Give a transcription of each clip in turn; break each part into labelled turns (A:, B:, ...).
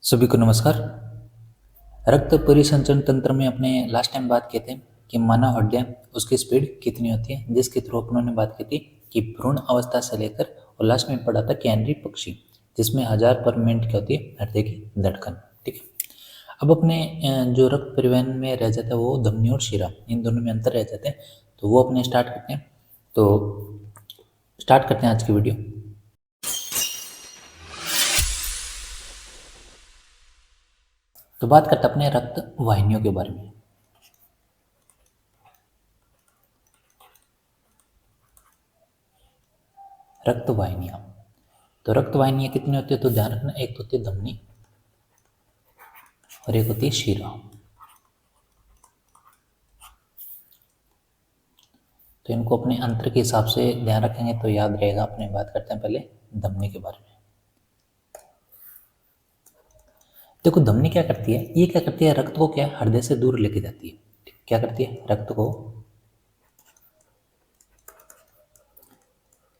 A: सभी को नमस्कार। रक्त परिसंचरण तंत्र में अपने लास्ट टाइम बात किए थे कि मानव हड्डियां उसकी स्पीड कितनी होती है, जिसके थ्रू अपनों ने बात की थी कि भ्रूण अवस्था से लेकर और लास्ट में पढ़ा था कैनरी पक्षी, जिसमें 1000 पर मिनट की होती है हृदय की धड़कन। ठीक है, अब अपने जो रक्त परिवहन में रह जाता है वो धमनी और शिरा, इन दोनों में अंतर रह जाते हैं, तो वो अपने स्टार्ट करते हैं। तो स्टार्ट करते हैं आज की वीडियो। तो बात करते हैं अपने रक्त वाहिनियों के बारे में। रक्त वाहिनियाँ, तो रक्त वाहिनियाँ कितनी होती है, तो ध्यान रखना, एक तो होती है धमनी और एक होती है शिरा। तो इनको अपने अंतर के हिसाब से ध्यान रखेंगे तो याद रहेगा। अपने बात करते हैं पहले धमनी के बारे में। देखो धमनी क्या करती है, ये क्या करती है, रक्त को क्या हृदय से दूर लेके जाती है। क्या करती है, रक्त को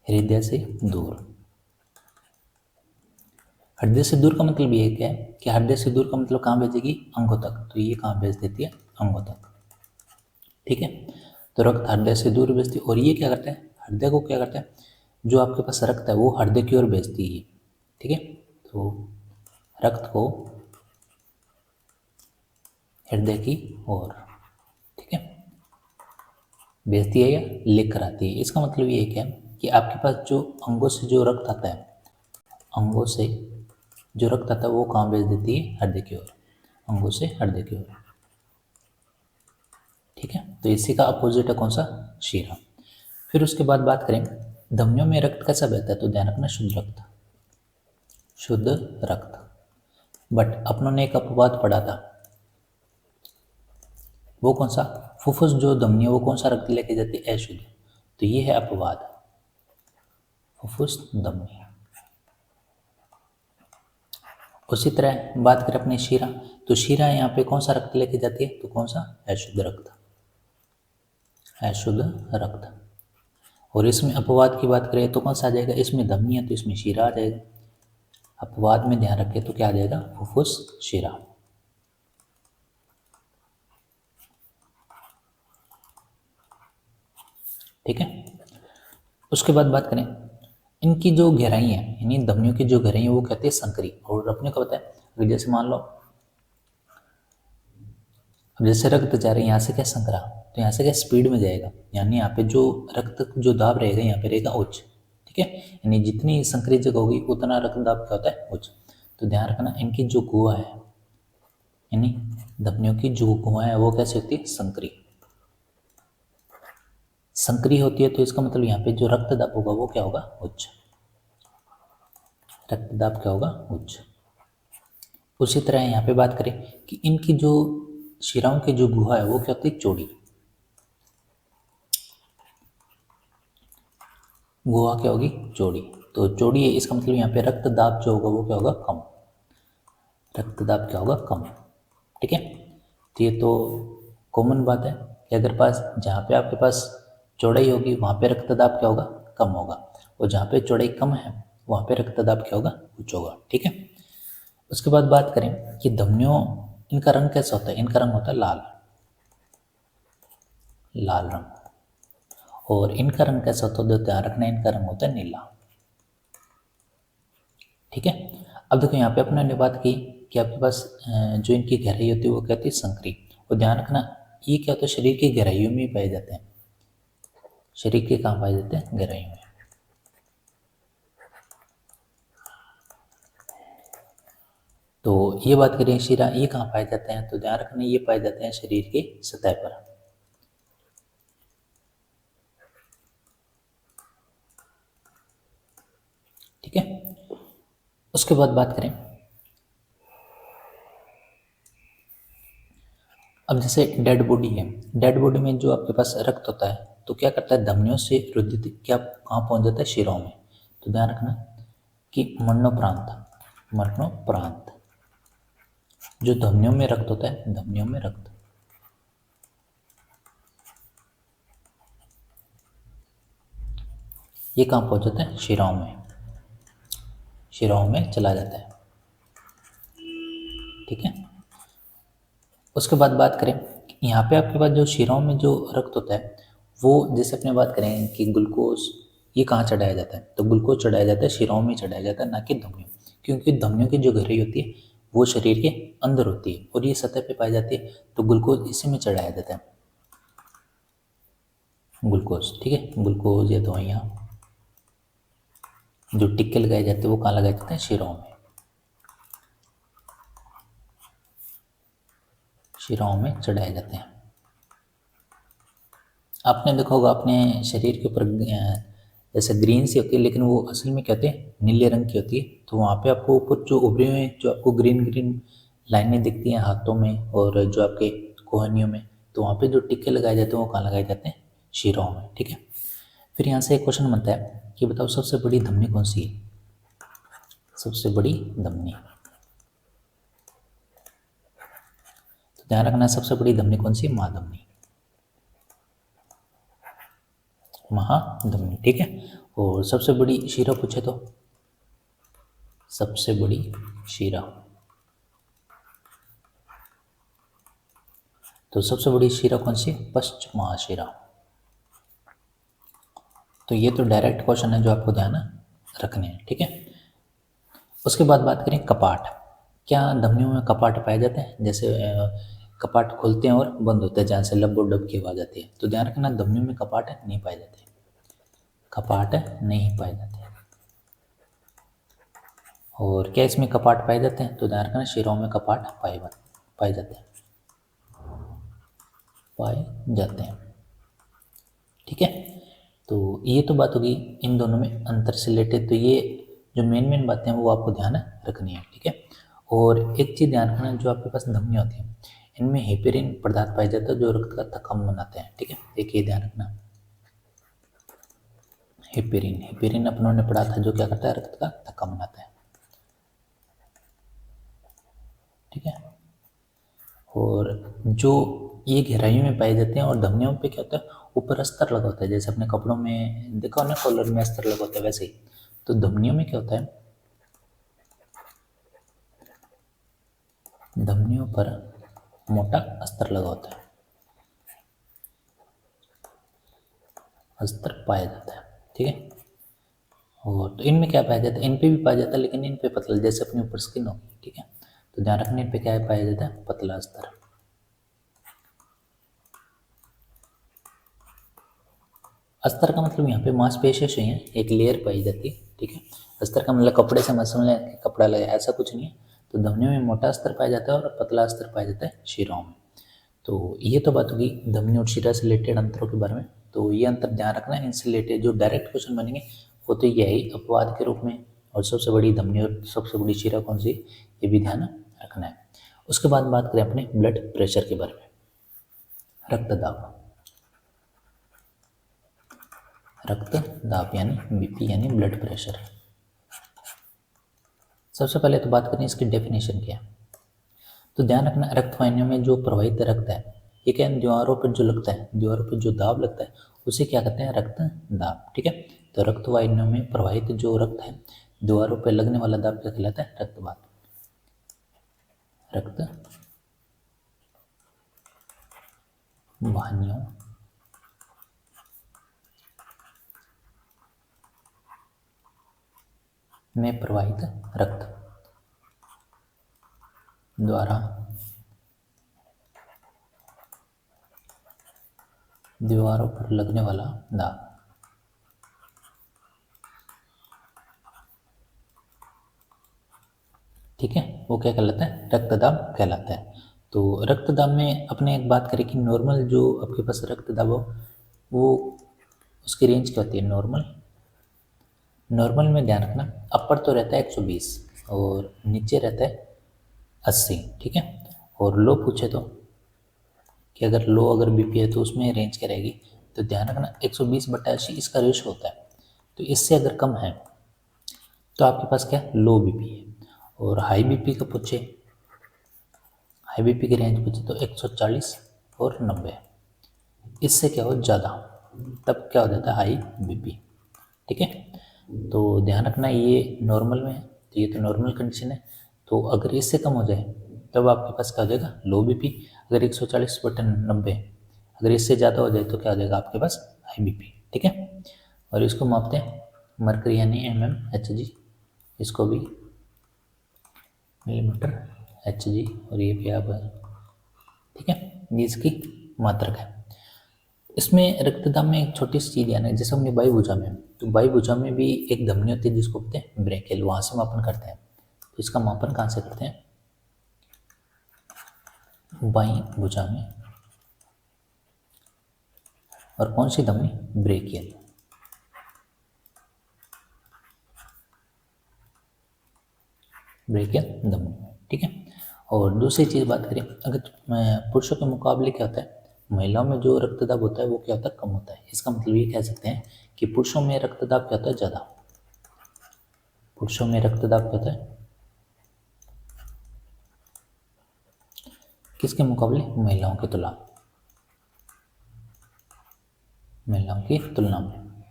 A: हृदय से दूर। हृदय से दूर का मतलब ये क्या है कि हृदय से दूर का मतलब कहाँ भेजेगी, अंगों तक। तो ये कहाँ भेज देती है, अंगों तक। ठीक है, तो रक्त हृदय से दूर भेजती है। और ये क्या करता है, हृदय को क्या करता है, जो आपके पास रक्त है वो हृदय की ओर भेजती है। ठीक है, तो रक्त को हृदय की ओर, ठीक है, भेजती है या लेकर आती है। इसका मतलब ये क्या है कि आपके पास जो अंगों से जो रक्त आता है, अंगों से जो रक्त आता है वो कहाँ भेज देती है, हृदय की ओर, अंगों से हृदय की ओर। ठीक है, तो इसी का अपोजिट है कौन सा, शिरा। फिर उसके बाद बात करें धमनियों में रक्त कैसा बहता है, तो ध्यान रखना शुद्ध रक्त, शुद्ध रक्त। बट अपनों ने एक अपवाद पढ़ा था, वो कौन सा, फुफ्फुस जो धमनी है वो कौन सा रक्त लेके जाती है, अशुद्ध। तो ये है अपवाद, फुफ्फुस धमनी। उसी तरह बात करें अपनी शिरा, तो शिरा यहाँ पे कौन सा रक्त लेके जाती है, तो कौन सा, अशुद्ध रक्त, अशुद्ध रक्त। और इसमें अपवाद की बात करें तो कौन सा आ जाएगा, इसमें धमनी है तो इसमें शिरा आ जाएगा। अपवाद में ध्यान रखें तो क्या आ जाएगा, फुफ्फुस शिरा। ठीक है, उसके बाद बात करें इनकी जो गहराई है, यानी धमनियों की जो गहराई है वो कहते हैं संकरी। और अपने को पता है, अगर जैसे मान लो अब जैसे रक्त जा रहा है यहाँ से क्या संकरा, तो यहाँ से क्या स्पीड में जाएगा, यानी यहाँ पे जो रक्त जो दाब रहेगा यहाँ पे रहेगा उच्च। ठीक है, यानी जितनी संकरी जगह होगी उतना रक्त दाब क्या होता है, उच्च। तो ध्यान रखना इनकी जो गुहा है, यानी धमनियों की जो गुहा है वो कैसे होती है, संकरी, संकरी होती है। तो इसका मतलब यहाँ पे जो रक्त दाब होगा वो क्या होगा, उच्च, रक्त दाब क्या होगा, उच्च। उसी तरह यहाँ पे बात करें कि इनकी जो शिराओं की जो गुहा है वो क्या होती है, चौड़ी, गुहा क्या होगी, चौड़ी। तो चौड़ी है, इसका मतलब यहाँ पे रक्त दाब जो होगा वो क्या होगा, कम, रक्त दाब क्या होगा, कम। ठीक है, तो ये तो कॉमन बात है कि अगर पास जहाँ पे आपके पास चौड़ाई होगी वहाँ पे रक्त दाब क्या होगा, कम होगा, और जहाँ पे चौड़ाई कम है वहाँ पे रक्त दाब क्या होगा, उच्च होगा। ठीक है, उसके बाद बात करें कि धमनियों, इनका रंग कैसा होता है, इनका रंग होता है लाल, लाल रंग। और इनका रंग कैसा होता है, ध्यान रखना, इनका रंग होता है नीला। ठीक है, अब देखो यहाँ पे अपने ने बात की कि आपके पास जो इनकी गहराई होती है वो कहती है संकरी। और ध्यान रखना ये क्या होता है, शरीर की गहराइयों में ही पाए जाते हैं, शरीर के कहाँ पाए जाते हैं, गहराइयों में। तो ये बात करें शिरा, ये कहाँ पाए जाते हैं, तो ध्यान रखना ये पाए जाते हैं शरीर के सतह पर। ठीक है, उसके बाद बात करें, अब जैसे डेड बॉडी है, डेड बॉडी में जो आपके पास रक्त होता है तो क्या करता है, धमनियों से रुधिर क्या कहाँ पहुंच जाता है, शिराओं में। तो ध्यान रखना कि मरणोपरांत, मरणोपरांत जो धमनियों में रक्त होता है, धमनियों में रक्त ये कहाँ पहुंच जाता है, शिराओं में, शिराओं में चला जाता है। ठीक है। उसके बाद बात करें, यहाँ पे आपके पास जो शिराओं में जो रक्त होता है वो, जैसे अपने बात करें कि ग्लूकोज ये कहाँ चढ़ाया जाता है, तो ग्लूकोज चढ़ाया जाता है शिराओं में चढ़ाया जाता है, ना कि धमनियों, क्योंकि धमनियों की जो गहराई होती है वो शरीर के अंदर होती है और ये सतह पे पाई जाती है, तो ग्लूकोज इसी में चढ़ाया जाता है, ग्लूकोज। ठीक है, ग्लूकोज या दवाइयाँ जो टिक्के लगाए जाते हैं वो कहाँ लगाए जाते हैं, शिराओं में, शिराओं में चढ़ाए जाते हैं। आपने देखा होगा अपने शरीर के ऊपर जैसे ग्रीन सी होती है, लेकिन वो असल में क्या होती है, नीले रंग की होती है। तो वहाँ पे आपको ऊपर जो उभरे हुए जो आपको ग्रीन ग्रीन लाइनें दिखती हैं हाथों में और जो आपके कोहनियों में, तो वहाँ पे जो टिक्के लगाए जाते हैं वो कहाँ लगाए जाते हैं, शिराओं में। ठीक है, फिर यहाँ से एक क्वेश्चन बनता है कि बताओ सबसे बड़ी धमनी कौन सी है, सबसे बड़ी धमनी, तो ध्यान रखना सबसे बड़ी धमनी कौन सी है, महाधमनी, महाधमनी। ठीक है, और सबसे बड़ी शिरा पूछे तो सबसे बड़ी शिरा, तो सबसे बड़ी शिरा कौन सी, पश्च महाशिरा। तो ये तो डायरेक्ट क्वेश्चन है जो आपको ध्यान रखने हैं। ठीक है, उसके बाद बात करें कपाट, क्या धमनियों में कपाट पाए जाते हैं, जैसे कपाट खुलते हैं और बंद होते हैं जहाँ से लब और डब की आवाज़ आती है, तो ध्यान रखना धमनियों में कपाट नहीं पाए जाते, कपाट नहीं पाए जाते। और क्या इसमें कपाट पाए जाते हैं, तो ध्यान रखना शिराओं में कपाट पाए जाते हैं, पाए जाते हैं। ठीक है, तो ये तो बात होगी इन दोनों में अंतर से रिलेटेड, तो ये जो मेन बातें हैं वो आपको ध्यान रखनी है। ठीक है, और एक चीज़ ध्यान रखना, जो आपके पास धमनी होती है इनमें हेपेरिन पदार्थ पाया जाता है जो रक्त का थक्काम बनाते हैं। ठीक है, एक ये ध्यान रखना, हेपेरिन, हेपेरिन अपनों ने पढ़ा था जो क्या करता है, रक्त का थक्काम बनाता है। ठीक है, और जो ये गहराइयों में पाए जाते हैं, और धमनियों पे क्या होता है, ऊपर अस्तर लगा होता है, जैसे अपने कपड़ों में देखा हो ना कॉलर में अस्तर लगा होता है, वैसे ही तो धमनियों में क्या होता है, धमनियों पर मोटा अस्तर लगा होता है, अस्तर पाया जाता है। ठीक है, और तो इनमें क्या पाया जाता है, इन पे भी पाया जाता है लेकिन इन पे पतला, जैसे अपने ऊपर स्किन हो। ठीक है, तो ध्यान रखने इन पे क्या पाया जाता है, पतला अस्तर। अस्तर का मतलब यहाँ पे मांसपेशियाँ से हैं, एक लेयर पाई जाती है। ठीक है, अस्तर का मतलब कपड़े से मसल लें कपड़ा लगा, ऐसा कुछ नहीं है। तो धमनियों में मोटा अस्तर पाया जाता है और पतला अस्तर पाया जाता है शिराओं में। तो ये तो बात होगी धमनी और शिरा से रिलेटेड अंतरों के बारे में, तो ये अंतर ध्यान रखना है। इनसे रिलेटेड जो डायरेक्ट क्वेश्चन बनेंगे वो तो यही अपवाद के रूप में, और सबसे बड़ी धमनी और सबसे बड़ी शिरा कौन सी, ये भी ध्यान रखना है। उसके बाद बात करें अपने ब्लड प्रेशर के बारे में, रक्तदाब, रक्तदाब यानी बीपी यानी ब्लड प्रेशर। सबसे पहले तो बात करें इसकी डेफिनेशन क्या है, तो ध्यान रखना रक्त वाहिनियों में जो प्रवाहित रक्त है, ये क्या दीवारों पर जो लगता है, दीवारों पर जो दाब लगता है उसे क्या कहते हैं, रक्त दाब। ठीक है, तो रक्त वाहिनियों में प्रवाहित जो रक्त है, दीवारों पर लगने वाला दाब क्या कहलाता है, रक्तवात, रक्त वाहिनियों में प्रवाहित रक्त द्वारा दीवारों पर लगने वाला दाब। ठीक है, वो क्या कहलाता है, रक्तदाब कहलाता है। तो रक्तदाब में अपने एक बात करें कि नॉर्मल जो आपके पास रक्तदाब हो वो उसकी रेंज क्या होती है, नॉर्मल में ध्यान रखना अपर तो रहता है 120 और नीचे रहता है 80। ठीक है, और लो पूछे तो कि अगर लो अगर बीपी है तो उसमें रेंज क्या रहेगी, तो ध्यान रखना 120/80 इसका रेशो होता है। तो इससे अगर कम है तो आपके पास क्या लो बीपी है, और हाई बीपी का पूछे, हाई बीपी की रेंज पूछे तो 140 और 90, इससे क्या हो ज़्यादा, तब क्या हो जाता है हाई बीपी। ठीक है, तो ध्यान रखना ये नॉर्मल में है, तो ये तो नॉर्मल कंडीशन है, तो अगर इससे कम हो जाए तब आपके पास क्या हो जाएगा, लो बीपी। अगर 140/90 अगर इससे ज़्यादा हो जाए तो क्या हो जाएगा आपके पास, हाई बीपी। ठीक है, और इसको मापते हैं मरकरी यानी mmHg, इसको भी मिलीमीटर Hg, और ये भी आप, ठीक है, ये इसकी मात्रक है। इसमें रक्तदाब में एक छोटी सी चीज़ है ना, जैसे हमने बाई भुजा में, तो बाई भुजा में भी एक धमनी होती है जिसको बोलते हैं ब्रेकियल, वहाँ से मापन करते हैं। तो इसका मापन कहाँ से करते हैं, बाई भुजा में। और कौन सी धमनी, ब्रेकियल। ब्रेकियल धमनी, ठीक है। और दूसरी चीज़ बात करें, अगर पुरुषों के मुकाबले क्या होता है, महिलाओं में जो रक्तदाब होता है वो क्या होता है, कम होता है। इसका मतलब ये कह सकते हैं कि पुरुषों में रक्तदाब क्या होता है, ज़्यादा। पुरुषों में रक्तदाब क्या होता है, किसके मुकाबले, महिलाओं की तुलना, महिलाओं की तुलना में,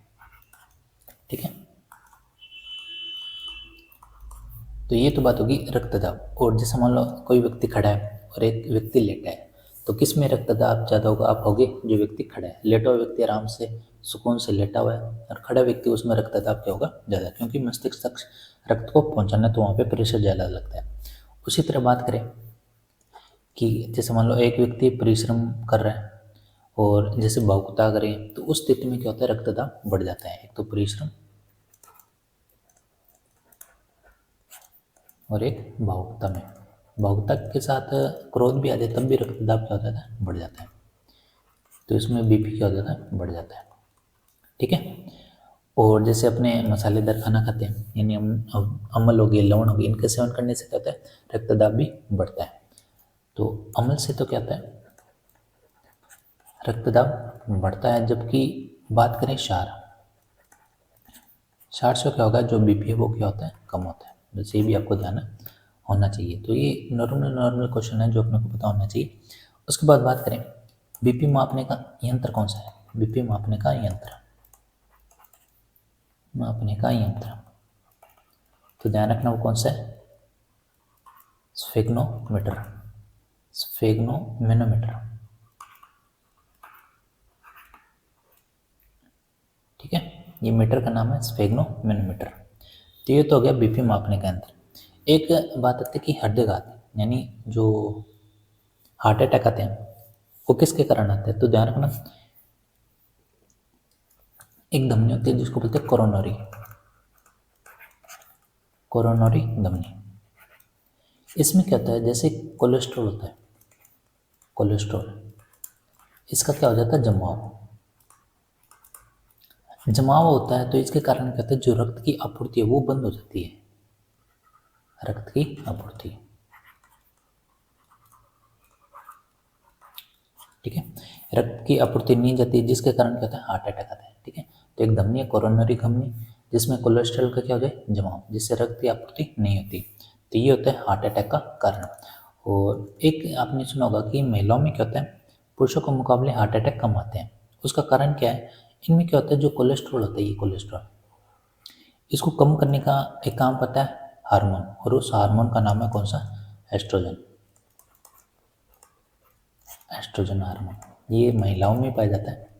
A: ठीक है। तो ये तो बात होगी रक्तदाब। और जैसे मान लो कोई व्यक्ति खड़ा है और एक व्यक्ति लेटा है, तो किस में रक्तदाब ज़्यादा होगा, आप होगे जो व्यक्ति खड़ा है। लेटा हुआ व्यक्ति आराम से सुकून से लेटा हुआ है, और खड़ा व्यक्ति उसमें रक्तदाब क्या होगा, ज़्यादा, क्योंकि मस्तिष्क तक रक्त को पहुँचाना है तो वहाँ पे प्रेशर ज़्यादा लगता है। उसी तरह बात करें कि जैसे मान लो एक व्यक्ति परिश्रम कर रहा है और जैसे भावुकता करें, तो उस स्थिति में क्या होता है, रक्तदाब बढ़ जाता है। एक तो परिश्रम और एक भावुकता में, भावुकता के साथ क्रोध भी आ जाए तब भी रक्तदाब क्या हो जाता है, बढ़ जाता है। तो इसमें बीपी क्या हो जाता है, बढ़ जाता है, ठीक है। और जैसे अपने मसालेदार खाना खाते हैं, यानी अम्ल हो गया, लवण हो गया, इनका सेवन करने से क्या होता है, रक्तदाब भी बढ़ता है। तो अम्ल से तो क्या होता है, रक्तदाब बढ़ता है। जबकि बात करें क्षार, क्षार से क्या होगा, जो बीपी है वो क्या होता है, कम होता है। बस ये भी आपको ध्यान होना चाहिए। तो ये नॉर्मल क्वेश्चन है जो अपने को पता होना चाहिए। उसके बाद बात करें बीपी मापने का यंत्र कौन सा है, बीपी मापने का यंत्र, मापने का यंत्र, तो ध्यान रखना वो कौन सा है, स्फेग्नोमीटर, स्फेग्नोमेनोमीटर, ठीक है। ये मीटर का नाम है स्फेग्नोमेनोमीटर। तो ये तो हो गया बीपी मापने का यंत्र। एक बात आती है कि हृदयघात, यानी जो हार्ट अटैक आते हैं वो किसके कारण आते हैं, तो ध्यान रखना एक धमनी होती है जिसको बोलते हैं कोरोनरी, कोरोनरी धमनी। इसमें क्या होता है, जैसे कोलेस्ट्रॉल होता है, कोलेस्ट्रॉल, इसका क्या हो जाता है, जमाव, जमाव होता है। तो इसके कारण क्या होता है, जो रक्त की आपूर्ति है वो बंद हो जाती है, रक्त की आपूर्ति, ठीक है। रक्त की आपूर्ति नहीं जाती है जिसके कारण क्या होता है, हार्ट अटैक आता है, ठीक है। तो एक धमनी है कोरोनरी धमनी, जिसमें कोलेस्ट्रॉल का क्या हो जाए, जमाव, जिससे रक्त की आपूर्ति नहीं होती। तो ये होता है हार्ट अटैक का कारण। और एक आपने सुना होगा कि महिलाओं में क्या होता है, पुरुषों के मुकाबले हार्ट अटैक कम आते हैं। उसका कारण क्या है, इनमें क्या होता है, जो कोलेस्ट्रॉल होता है, ये कोलेस्ट्रॉल, इसको कम करने का एक काम करता है हार्मोन, और उस हार्मोन का नाम है कौन सा, एस्ट्रोजन, एस्ट्रोजन हार्मोन। ये महिलाओं में पाया जाता है,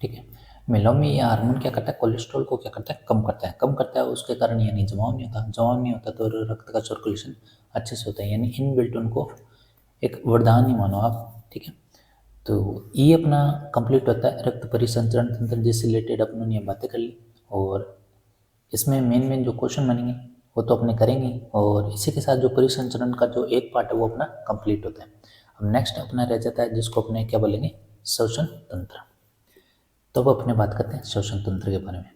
A: ठीक है। महिलाओं में ये हार्मोन क्या करता है, कोलेस्ट्रॉल को क्या करता है, कम करता है, कम करता है। उसके कारण यानी जमाव नहीं होता, जमाव नहीं होता तो रक्त का सर्कुलेशन अच्छे से होता है, यानी इन बिल्ट उनको एक वरदान ही मानो आप, ठीक है। तो ये अपना कंप्लीट होता है रक्त परिसंचरण तंत्र जिससे रिलेटेड अपन ने बातें कर ली। और इसमें मेन जो क्वेश्चन बनेंगे वो तो अपने करेंगे, और इसी के साथ जो परिसंचरण का जो एक पार्ट है वो अपना कंप्लीट होता है। अब नेक्स्ट अपना रह जाता है जिसको अपने क्या बोलेंगे, श्वसन तंत्र। तो अब अपने बात करते हैं श्वसन तंत्र के बारे में,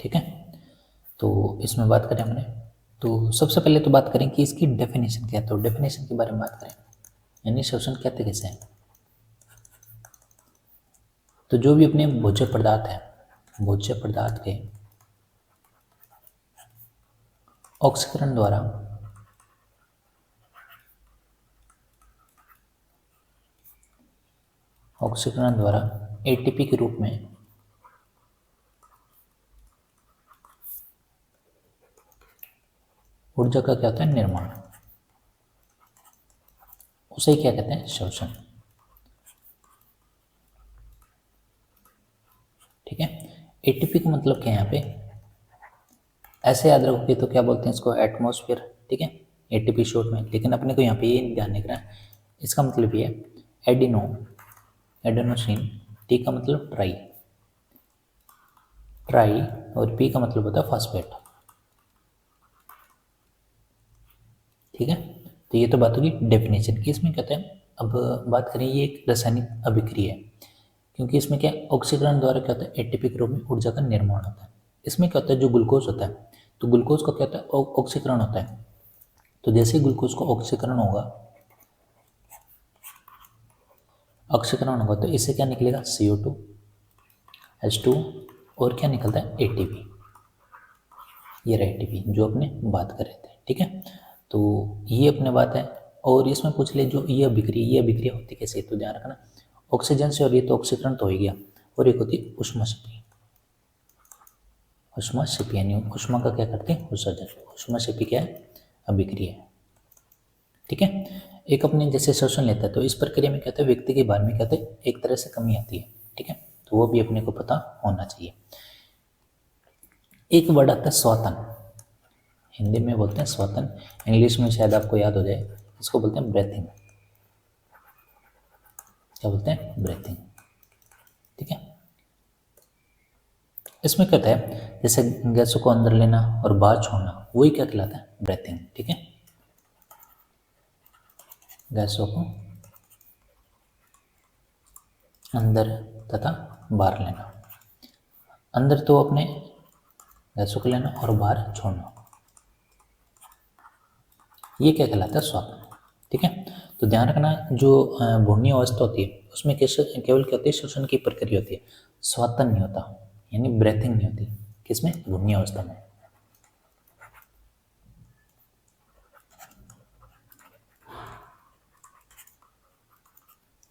A: ठीक है। तो इसमें बात करें हमने, तो सबसे पहले तो बात करें कि इसकी डेफिनेशन क्या है। तो डेफिनेशन के बारे में बात करें, यानी श्वसन कहते कैसे हैं। तो जो भी अपने भोज्य पदार्थ है, भोज्य पदार्थ के ऑक्सीकरण द्वारा ऑक्सीकरण द्वारा एटीपी के रूप में ऊर्जा का क्या होता है, निर्माण, उसे क्या कहते हैं, शोषण। ठीक है, एटीपी का मतलब क्या है यहाँ पे, ऐसे याद रखोगे तो क्या बोलते हैं इसको, एटमॉस्फेयर। ठीक है, एटीपी शॉर्ट में, लेकिन अपने को यहाँ पे ये ध्यान रखना है, इसका मतलब ये है एडेनोसिन, टी का मतलब ट्राई और पी का मतलब होता है फॉस्फेट। ठीक है, तो ये तो बात होगी डेफिनेशन की। इसमें कहते हैं, अब बात करें, ये एक रासायनिक अभिक्रिया है, क्योंकि इसमें क्या ऑक्सीकरण द्वारा क्या होता है, एटीपी के रूप में ऊर्जा का निर्माण होता है। इसमें क्या होता है, जो ग्लूकोज होता है, तो ग्लूकोज का क्या होता है, ऑक्सीकरण होता है। तो जैसे ही ग्लूकोज को ऑक्सीकरण होगा तो इससे क्या निकलेगा, CO2, H2 और क्या निकलता है, ATP। ये रहा ATP जो अपने बात कर रहे थे। ठीक है, तो ये अपने बात है। और इसमें पूछ ले, जो ये अभिक्रिया होती कैसे, तो ध्यान रखना, ऑक्सीजन से हो रही है तो ऑक्सीकरण तो हो ही गया, और एक होती है ऊष्माक्षेपी, यानी ऊष्मा का क्या करते हैं, उत्सर्जन। ऊष्माक्षेपी क्या है, अभिक्रिया है। ठीक है, एक अपने जैसे श्वसन लेता है, तो इस प्रक्रिया में क्या होता है, व्यक्ति के भार में क्या होता है, एक तरह से कमी आती है। ठीक है, तो वो भी अपने को पता होना चाहिए। एक वर्ड आता है स्वातन, हिंदी में बोलते हैं स्वातन, इंग्लिश में शायद आपको याद हो जाए, इसको बोलते हैं ब्रेथिंग। क्या बोलते हैं, ब्रेथिंग। ठीक है, इसमें क्या होता है, जैसे गैसों को अंदर लेना और बाहर छोड़ना, वही क्या कहलाता है, ब्रेथिंग। ठीक है, गैसों को अंदर तथा बाहर लेना, अंदर तो अपने गैसों को लेना और बाहर छोड़ना, ये क्या कहलाता है, श्वसन। ठीक है, तो ध्यान रखना, जो भ्रूणीय अवस्था होती है उसमें केवल क्या होती है, श्वसन की प्रक्रिया होती है, श्वसन नहीं होता, यानी ब्रेथिंग नहीं होती। किसमें, भ्रूणीय अवस्था में।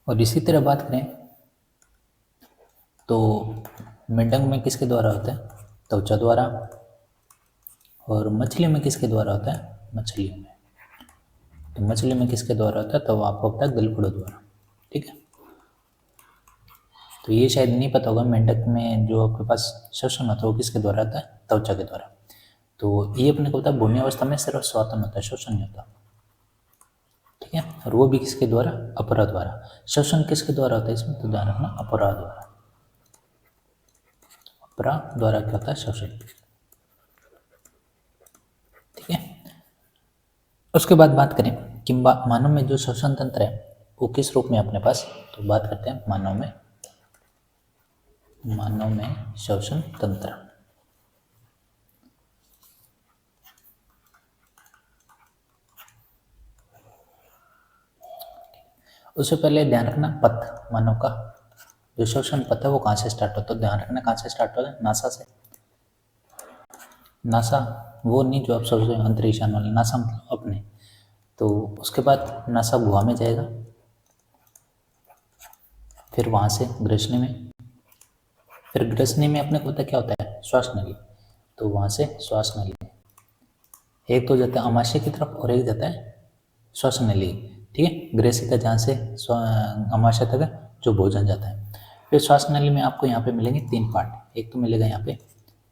A: और इसी तरह बात करें तो मेंढक में किसके द्वारा होता है, त्वचा द्वारा, और मछली में किसके द्वारा होता है, मछलियों में, तो मछली में किसके द्वारा होता है, तो आपको पता है गलफड़ों द्वारा। ठीक है, तो ये शायद नहीं पता होगा, मेंढक में जो आपके पास श्वसन होता है वो किसके द्वारा होता है, त्वचा के द्वारा। तो ये अपने को पता है, भ्रूणीय अवस्था में सिर्फ श्वसन होता है, श्वसन नहीं होता। ठीक है, और वो भी किसके द्वारा, अपरा द्वारा। श्वसन किसके द्वारा होता है इसमें, तो ध्यान रखना, अपरा द्वारा। अपरा द्वारा क्या होता है, श्वसन। ठीक है, उसके बाद बात करें कि मानव में जो श्वसन तंत्र है वो किस रूप में अपने पास, तो बात करते हैं मानव में श्वसन तंत्र। उससे पहले ध्यान रखना, पथ मानव का जो श्वसन पथ है वो कहाँ से स्टार्ट होता है, ध्यान रखना कहाँ से स्टार्ट होता है, नासा से। नासा वो नहीं जो आप सोच रहे हो अंतरिक्ष यान वाला, नासा मतलब अपने। तो उसके बाद नासा गुहा में जाएगा, फिर वहाँ से ग्रसनी में, फिर ग्रसनी में अपने को पता क्या होता है, श्वास नली, तो वहाँ से श्वास नली में एक तो जाता है अमाशय की तरफ और एक जाता है श्वास नली। ठीक है, ग्रेसिका जहाँ से अमाशय तक है, जो भोजन जाता है। फिर श्वास नली में आपको यहाँ पे मिलेंगे 3 पार्ट, एक तो मिलेगा यहाँ पे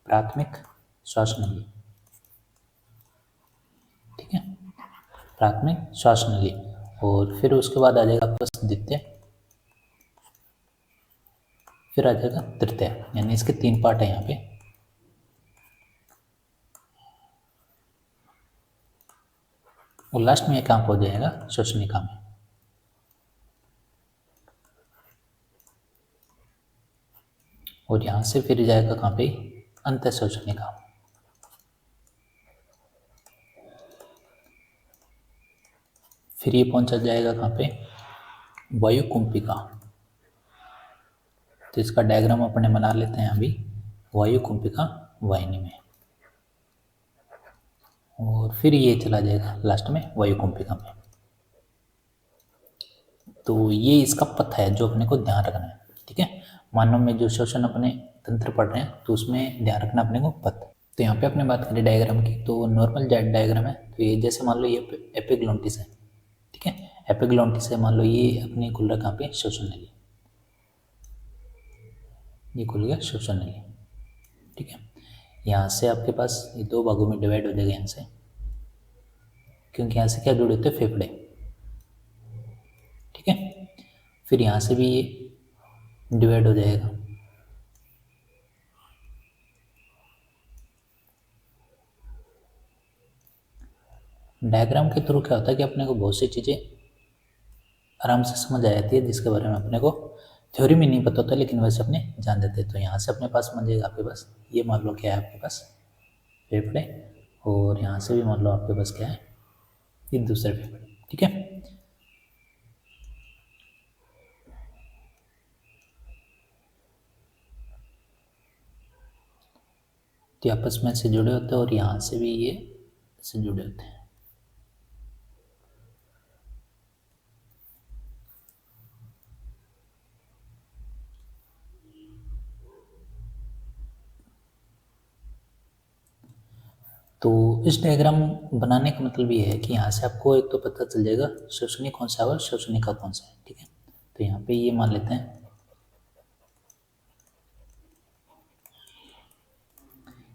A: प्राथमिक श्वास नली। ठीक है, प्राथमिक श्वास नली, और फिर उसके बाद आ जाएगा आपके पास द्वितीय, फिर आ जाएगा तृतीय, यानी इसके 3 पार्ट है यहाँ पे। और लास्ट में एक आप हो जाएगा श्वसनिका में। और यहाँ से फिर जाएगा कहाँ पे, अंत श्वसनिका। फिर ये पहुंचा जाएगा कहाँ पे, वायु कुंभिका। तो इसका डायग्राम अपने बना लेते हैं अभी, वायु कुंभिका वाहिनी में, और फिर ये चला जाएगा लास्ट में वायु कुंभिका में। तो ये इसका पथ है जो अपने को ध्यान रखना है, ठीक है। मानव में जो श्वसन अपने तंत्र पढ़ रहे हैं तो उसमें ध्यान रखना अपने को पथ। तो यहाँ पे अपने बात करें डायग्राम की, तो नॉर्मल डायग्राम है। तो ये जैसे मान लो ये एपिग्लोटिस है, ठीक है। एपिग्लोटिस है, मान लो ये अपने खुल रहा कहाँ पे, श्वसन नली, ये खुल गया श्वसन नली, ठीक है। यहाँ से आपके पास ये दो भागों में डिवाइड हो जाएगा यहाँ से, क्योंकि यहाँ से क्या जुड़े होते हैं, फेफड़े, ठीक है। फिर यहाँ से भी ये डिवाइड हो जाएगा, डायग्राम के थ्रू क्या होता है कि अपने को बहुत सी चीज़ें आराम से समझ आ जाती है, जिसके बारे में अपने को थ्योरी में नहीं पता होता, लेकिन वैसे अपने जान जाते हैं। तो यहाँ से अपने पास बन जाएगा आपके पास, ये मान लो क्या है आपके पास, फेफड़े, और यहाँ से भी मान लो आपके पास क्या है, ये दूसरे फेफड़े, ठीक है। तो आपस में से जुड़े होते हैं और यहाँ से भी ये से जुड़े होते हैं। तो इस डायग्राम बनाने का मतलब ये है कि यहाँ से आपको एक तो पता चल जाएगा श्वसनी कौन सा है और श्वसनिका कौन सा है, ठीक है। तो यहाँ पे ये मान लेते हैं,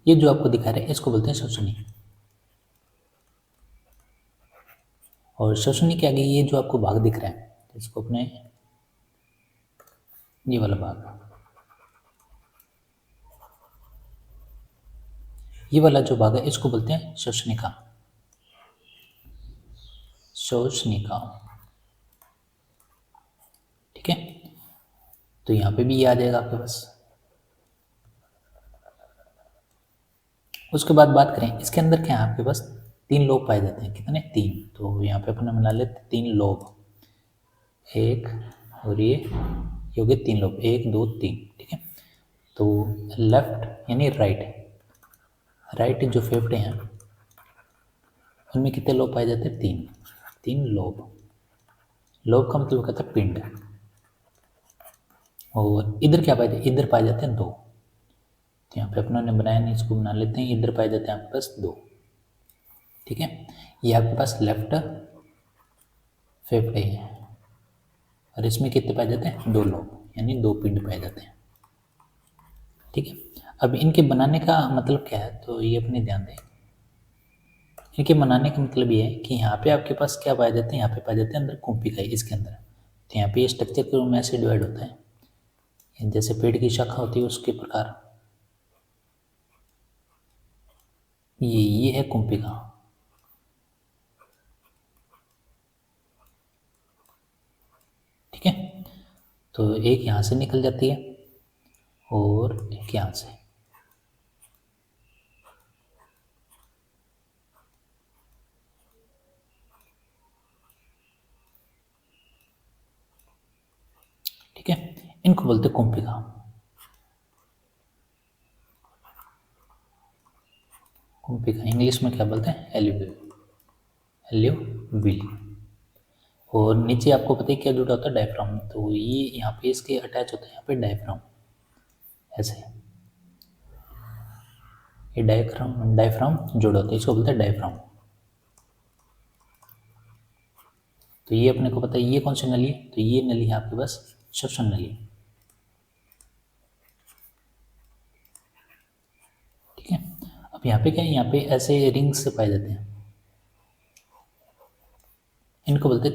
A: ये जो आपको दिखा रहे हैं इसको बोलते हैं श्वसनी, और श्वसनी के आगे ये जो आपको भाग दिख रहा है इसको अपने, ये वाला भाग, ये वाला जो भाग है इसको बोलते हैं श्वसनिका, श्वसनिका, ठीक है। तो यहाँ पे भी ये आ जाएगा आपके पास। उसके बाद बात करें इसके अंदर क्या है, आपके पास 3 लोब पाए जाते हैं, कितने, 3। तो यहाँ पे अपने बना लेते 3 लोब, एक और ये हो गए 3 लोब, 1 2 3, ठीक है। तो लेफ्ट यानी राइट जो फेफड़े हैं उनमें कितने लोब पाए जाते हैं, 3 लोब। लोब का मतलब कहता है पिंड। और इधर क्या पाए जाते, इधर पाए जाते हैं 2। तो यहाँ पे अपनों ने बनाया नहीं, इसको बना लेते हैं, इधर पाए जाते हैं आपके पास 2, ठीक है। ये आपके पास लेफ्ट फेफड़े हैं और इसमें कितने पाए जाते हैं, 2 लोब, यानी 2 पिंड पाए जाते हैं, ठीक है। अब इनके बनाने का मतलब क्या है, तो ये अपने ध्यान दें। इनके बनाने का मतलब ये है कि यहाँ पे आपके पास क्या पाए जाते हैं, यहाँ पे पाए जाते हैं अंदर कुंभिकाएं इसके अंदर। तो यहाँ पे ये स्ट्रक्चर के रूप में ऐसे डिवाइड होता है, जैसे पेड़ की शाखा होती है उसके प्रकार। ये है कुंभिका, ठीक है। तो एक यहाँ से निकल जाती है और एक यहाँ से, ठीक है। इनको बोलते हैं कुंभिका। कुंभिका इंग्लिश में क्या बोलते हैं, एल्यूविल। और नीचे आपको पता है क्या जुड़ा होता है, डायफ्राम। तो ये यहाँ पे इसके अटैच होता है यहाँ पे डायफ्राम, ऐसे ये डायफ्राम जुड़ा होता है, इसको बोलते हैं डायफ्राम। तो ये अपने को पता है ये कौन सी नली है, तो ये नली है आपके पास श्वसन नली, ठीक है। अब यहाँ पे क्या है, यहाँ पे ऐसे रिंग से पाए जाते हैं, इनको बोलते हैं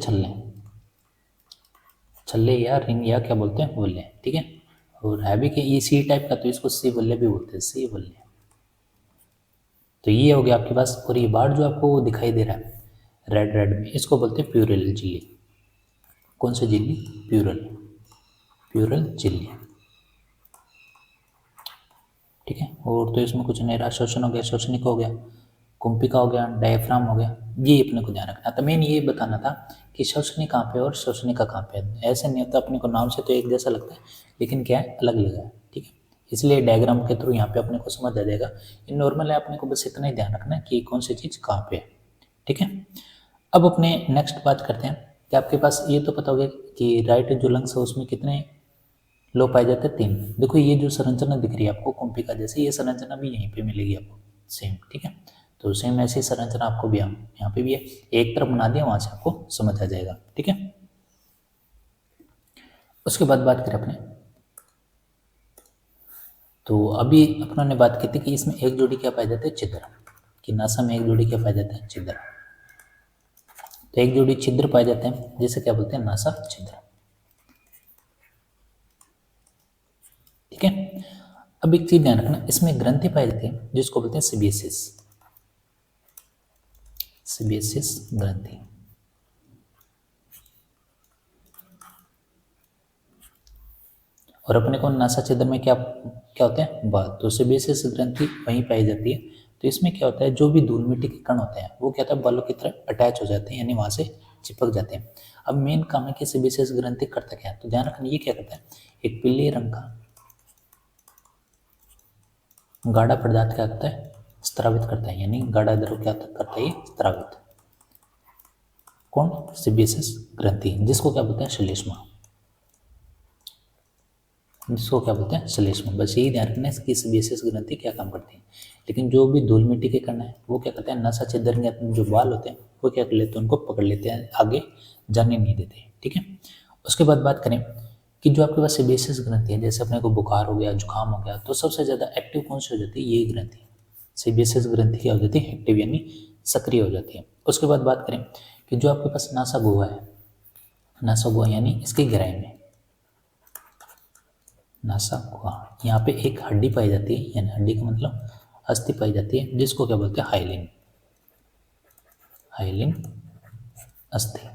A: छल्ले या रिंग या क्या बोलते हैं, बल्ले, ठीक है। और है भी कि ये सी टाइप का, तो इसको सी बल्ले भी बोलते हैं, सी बल्ले। तो ये हो गया आपके पास। और ये बार जो आपको दिखाई दे रहा है रेड में, इसको बोलते हैं प्यूरल झिल्ली। कौन सी झिल्ली, प्यूरल झिल्ली, ठीक है। और तो इसमें कुछ नहीं रहा, श्वसन हो गया, श्वसनिक हो गया, कुंभिका हो गया, डायफ्राम हो गया, ये अपने को ध्यान रखना था। मेन ये बताना था कि श्वसनी कहाँ पे और श्वसनिका कहाँ पे है। ऐसे नहीं होता, अपने को नाम से तो एक जैसा लगता है लेकिन क्या है, अलग अलग है, ठीक है। इसलिए डायग्राम के थ्रू यहाँ पे अपने को समझ आ जाएगा। ये नॉर्मल है, अपने को बस इतना ही ध्यान रखना है कि कौन सी चीज़ कहाँ पे है, ठीक है। अब अपने नेक्स्ट बात करते हैं कि आपके पास ये तो पता होगा कि राइट जो लंग्स है उसमें कितने लो पाए जाते हैं, 3। देखो ये जो संरचना दिख रही है आपको कुंभिका जैसे, ये संरचना भी यहीं पे मिलेगी आपको सेम, ठीक है। तो सेम ऐसी संरचना आपको भी यहाँ पे भी है, एक तरफ बना दिया, वहां से आपको समझ आ जाएगा, ठीक है। उसके बाद बात करें अपने, तो अभी अपनों ने बात की थी कि इसमें एक जोड़ी क्या पाए जाते हैं, छिद्र, कि नासा में एक जोड़ी क्या पाए जाते हैं, छिद्र। तो एक जोड़ी छिद्र पाए जाते हैं जिसे क्या बोलते हैं, नासा छिद्र, ठीक है। अब एक चीज ध्यान रखना, इसमें ग्रंथि पाई जाती है जिसको बोलते हैं सीबियसिस, सीबियसिस ग्रंथि। और अपने को नासा छिद्र में क्या क्या होते हैं, बाल। तो सीबियसिस ग्रंथि वहीं पाई जाती है। तो इसमें क्या होता है, जो भी धूल मिट्टी के कण होते हैं वो क्या होता है, बालों की तरह अटैच हो जाते हैं, यानी वहां से चिपक जाते हैं। अब मेन काम है कि सीबियसिस ग्रंथि करता क्या है, तो ध्यान रखना ये क्या करता है, एक पीले रंग का गाढ़ा पदार्थ क्या करता है, स्त्रावित करता है, यानी गाढ़ा द्रव क्या करता है, ये स्त्रावित। कौन, सीबियसिस ग्रंथि, जिसको क्या बोलते हैं, श्लेष्मा, जिसको क्या बोलते हैं, श्लेष्मा। बस यही ध्यान रखना है कि सीबियसिस ग्रंथि क्या काम करती है। लेकिन जो भी धूल मिट्टी के कण है वो क्या करते हैं, नसा छिद्र के जो बाल होते हैं वो क्या कर लेते हैं, उनको पकड़ लेते हैं, आगे जाने नहीं देते, ठीक है। उसके बाद बात करें कि जो आपके पास सीबियसिस ग्रंथि है, जैसे अपने को बुखार हो गया, जुकाम हो गया, तो सबसे ज़्यादा एक्टिव कौन सी हो जाती है, ये ग्रंथि, सीबियसिस ग्रंथि क्या हो जाती है, एक्टिव यानी सक्रिय हो जाती है। उसके बाद बात करें कि जो आपके पास नासा गुहा है, नासा गुहा यानी इसकी गहराई में, नासा गुहा, यहाँ पे एक हड्डी पाई जाती है, यानी हड्डी का मतलब अस्थि पाई जाती है, जिसको क्या बोलते हैं, हाइलिन, हाइलिन अस्थि।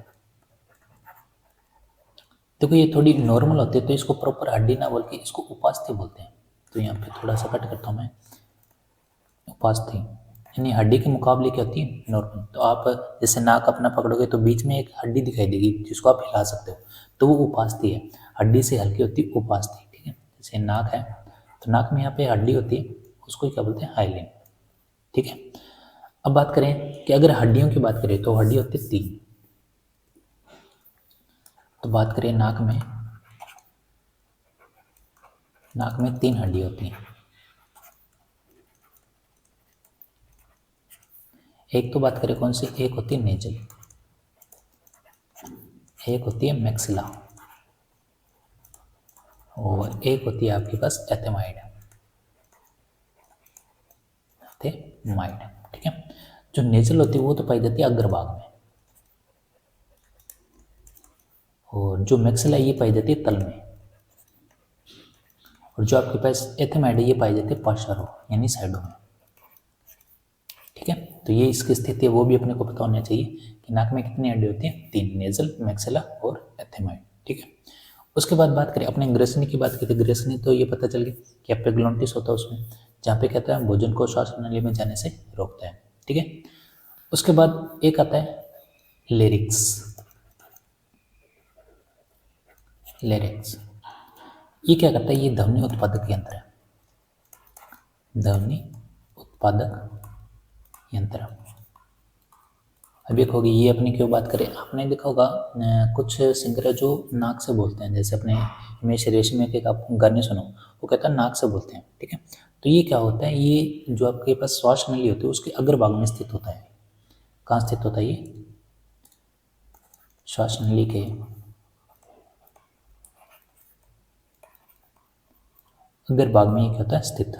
A: देखो ये थोड़ी नॉर्मल होती है, तो इसको प्रॉपर हड्डी ना बोल के इसको उपास्थि बोलते हैं। तो यहाँ पे थोड़ा सा कट करता हूँ मैं, उपास्थि यानी हड्डी के मुकाबले क्या होती है, नॉर्मल। तो आप जैसे नाक अपना पकड़ोगे तो बीच में एक हड्डी दिखाई देगी जिसको आप हिला सकते हो, तो वो उपास्थि है, हड्डी से हल्की होती है उपास्थि, ठीक है। जैसे नाक है तो नाक में यहाँ पे हड्डी होती है, उसको क्या बोलते हैं, हाइलिन, ठीक है। अब बात करें कि अगर हड्डियों की बात करें तो हड्डी होती है 3। तो बात करें नाक में, नाक में 3 हड्डी होती हैं। एक तो बात करें कौन सी, एक होती है नेजल, एक होती है मैक्सिला, और एक होती है आपके पास एथेमाइड, एथेमाइड, ठीक है। जो नेजल होती है वो तो पाई जाती है अग्रभाग में, और जो मैक्सिला ये पाई जाती है तल में, और जो आपके पास एथेमाइड है ये पाई जाती है पार्श्वों यानी साइडों में, ठीक है। तो ये इसकी स्थिति है वो भी अपने को पता होना चाहिए कि नाक में कितनी हड्डी होती है, 3, नेजल, मैक्सिला और एथेमाइड, ठीक है। उसके बाद बात करें अपने ग्रेसनी की, बात की थी ग्रेसनी, तो ये पता चल गया कि एपिग्लोटिस होता है उसमें, जहाँ पे कहता है भोजन को श्वास नली में जाने से रोकता है, ठीक है। उसके बाद एक आता है लेरिक्स, लेरिक्स ये क्या करता है, ये ध्वनि उत्पादक यंत्र है, ध्वनि उत्पादक यंत्र। अब एक होगी ये अपनी क्यों बात करें, आपने देखा होगा कुछ सिंगर है जो नाक से बोलते हैं, जैसे अपने हिमेश रेशमिया के आप गाने सुनो, वो कहता है नाक से बोलते हैं, ठीक है। तो ये क्या होता है, ये जो आपके पास श्वास नली होती है उसके अग्रभाग में स्थित होता है। कहाँ स्थित होता है ये, श्वास नली के अग्रभाग में ये क्या होता है, स्थित।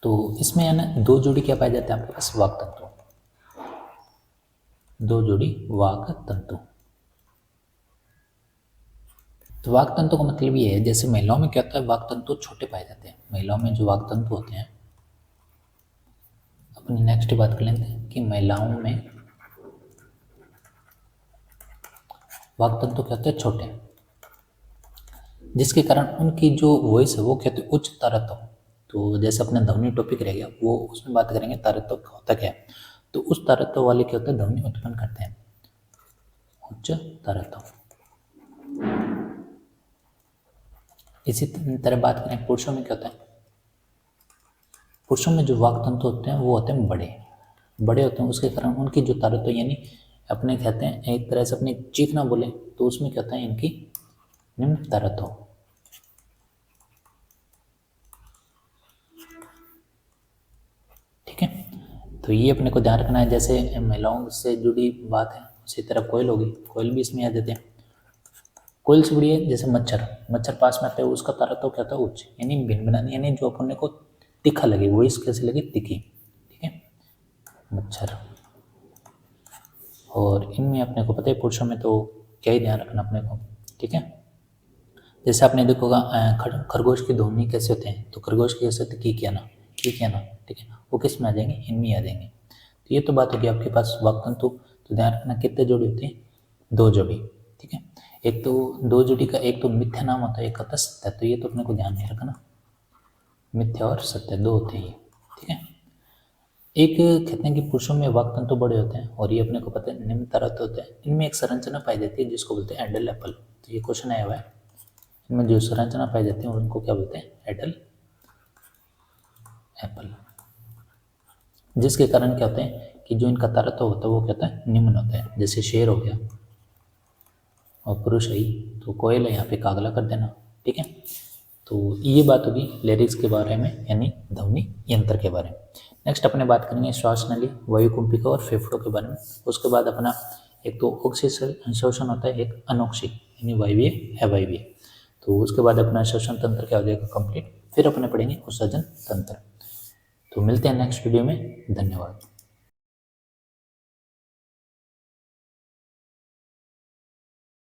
A: तो इसमें है ना 2 जोड़ी क्या पाए जाते हैं आपके पास, वाक तंतु, 2 जोड़ी वाक तंतु। तो वाक तंतु का मतलब ये है, जैसे महिलाओं में क्या होता है, वाक तंतु छोटे पाए जाते हैं, महिलाओं में जो वाक तंतु होते हैं, अपनी नेक्स्ट बात कर लेते हैं कि महिलाओं में वाक तंतु क्या होते हैं, छोटे, जिसके कारण उनकी जो वॉइस है वो क्या होती है, उच्च तारतम। तो जैसे अपना ध्वनि टॉपिक रह गया वो, उसमें बात करेंगे तारतम होता क्या है, तो उस तारतम वाले क्या होता है, ध्वनि उत्पन्न करते हैं, उच्च तारतम। इसी तरह बात करें पुरुषों में क्या होता है, पुरुषों में जो वाक तंतु होते हैं वो होते हैं बड़े, बड़े होते हैं उसके कारण उनकी जो तारतो यानी अपने कहते हैं एक तरह से अपनी चीख ना बोले तो उसमें क्या होता है इनकी निम्न तारतो। ठीक है, तो ये अपने को ध्यान रखना है। जैसे महिलाओं से जुड़ी बात है उसी तरह कोयल होगी, कोयल भी इसमें आ जाते हैं। कोयल से जुड़ी है जैसे मच्छर, मच्छर पास में आते हैं उसका तारतो क्या होता है उच्च, यानी भिन्न बनानी, यानी जो अपने को तीखा लगे वो इस कैसे लगे तीखी। ठीक है, मच्छर। और इनमें अपने को पता है पुरुषों में तो क्या ही ध्यान रखना अपने को। ठीक है, जैसे आपने देखोगा खरगोश की ध्वनि कैसे होते हैं, तो खरगोश की कैसे होती है की क्या ना, की क्या ना। ठीक है, वो किस में आ जाएंगे, इनमें आ जाएंगे। तो ये तो बात होगी आपके पास वाक्तंतु। तो ध्यान रखना कितने जोड़ी होती है, 2 जोड़ी। ठीक है, एक तो 2 जोड़ी का एक तो मिथ्या नाम होता है, एक होता है सत्य, तो ये तो अपने को ध्यान नहीं रखना, मिथ्या और सत्य 2 होते हैं। ठीक है, एक कहते हैं कि पुरुषों में वाक्तंतु बड़े होते हैं और ये अपने को पता है निम्न तरह होते हैं। इनमें एक संरचना पाई जाती है जिसको बोलते हैं एडल एप्पल। तो ये क्वेश्चन आया हुआ है, इनमें जो संरचना पाई जाती है उनको क्या बोलते हैं, एडल एप्पल। जिसके कारण क्या होते हैं कि जो इनका तारतम्य होता है वो क्या होता है, निम्न होता है। जैसे शेर हो गया और पुरुष है, तो कोयल है यहाँ पे कागला कर देना। ठीक है, तो ये बात होगी लिरिक्स के बारे में यानी ध्वनि यंत्र के बारे में। नेक्स्ट अपने बात करेंगे श्वास नली, वायुकुंभिका और फेफड़ों के बारे में। उसके बाद अपना एक तो ऑक्सीजन शोषण होता है, एक अनोक्सी यानी वायवीय अवायवीय। तो उसके बाद अपना श्वसन तंत्र क्या हो जाएगा कंप्लीट, फिर अपने पढ़ेंगे उत्सर्जन तंत्र। तो मिलते हैं नेक्स्ट वीडियो में, धन्यवाद।